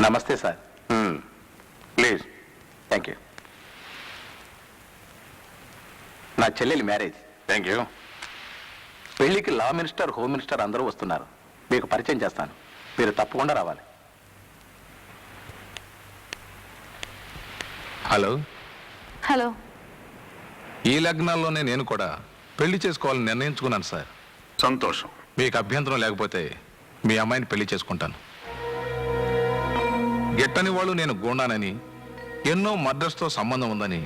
నమస్తే sir. Please. Thank you. నా చెల్లెలి మ్యారేజ్. Thank you. పెళ్లికి లా మినిస్టర్, హోమ్ మినిస్టర్ అందరూ వస్తున్నారు. మీకు పరిచయం చేస్తాను, మీరు తప్పకుండా రావాలి. హలో. హలో. ఈ లగ్నాల్లోనే నేను కూడా పెళ్లి చేసుకోవాలని నిర్ణయించుకున్నాను సార్. సంతోషం. మీకు అభ్యంతరం లేకపోతే మీ అమ్మాయిని పెళ్లి చేసుకుంటాను. గిట్టని వాళ్ళు నేను గూండానని, ఎన్నో మర్డర్స్తో సంబంధం ఉందని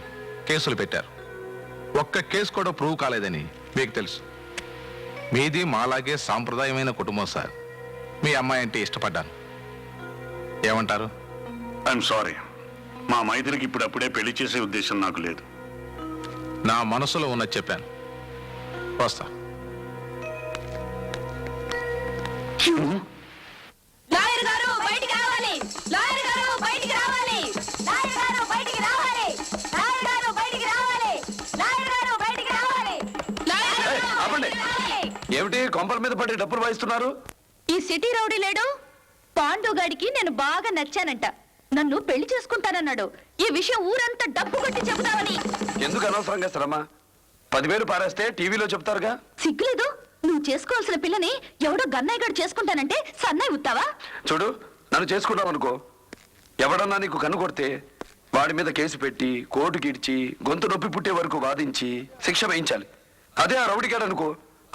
కేసులు పెట్టారు. ఒక్క కేసు కూడా ప్రూవ్ కాలేదని మీకు తెలుసు. మీది మాలాగే సాంప్రదాయమైన కుటుంబం సార్. మీ అమ్మాయి అంటే ఇష్టపడ్డాను. ఏమంటారు? ఐఎమ్ సారీ, మా మైత్రికి ఇప్పుడప్పుడే పెళ్లి చేసే ఉద్దేశం నాకు లేదు. నా మనసులో ఉన్నది చెప్పాను. వస్తా. లాయర్ గారు బయటికి రావాలి. లాయర్ గారు బయటికి రావాలి. లాయర్ గారు బయటికి రావాలి. లాయర్ గారు బయటికి రావాలి. లాయర్ గారు బయటికి రావాలి. ఆపండి. ఏమిటి కొంపల మీద పడి డప్పులు వాయిస్తున్నారు? ఈ సిటీ రౌడీ లేడు పాండుగాడికి నేను బాగా నచ్చానంట. నన్ను పెళ్లి చేసుకుంటానన్నాడు. ఈ విషయం ఊరంతా డబ్బు కొట్టి చెబుతావని. ఎందుకు అనవసరంగా శ్రమ? 10,000 పారేస్తే టీవీలో చెప్తారుగా. సిగ్గులేదు? నువ్వు చేసుకోవాల్సిన పిల్లని ఎవడో గన్నయ్యగాడు చేసుకుంటానంటే సన్నాయి ఉత్తావా? చూడు, నన్ను చేసుకున్నావు అనుకో, ఎవడన్నా నీకు కన్ను కొడితే వాడి మీద కేసు పెట్టి కోర్టుకి ఇడ్చి గొంతు నొప్పి పుట్టే వరకు వాదించి శిక్ష వేయించాలి. అదే ఆ రౌడీగాడు అనుకో,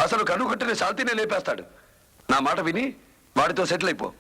అసలు కన్ను కొట్టిన శాంతినే లేపేస్తాడు. నా మాట విని వాడితో సెటిల్ అయిపో.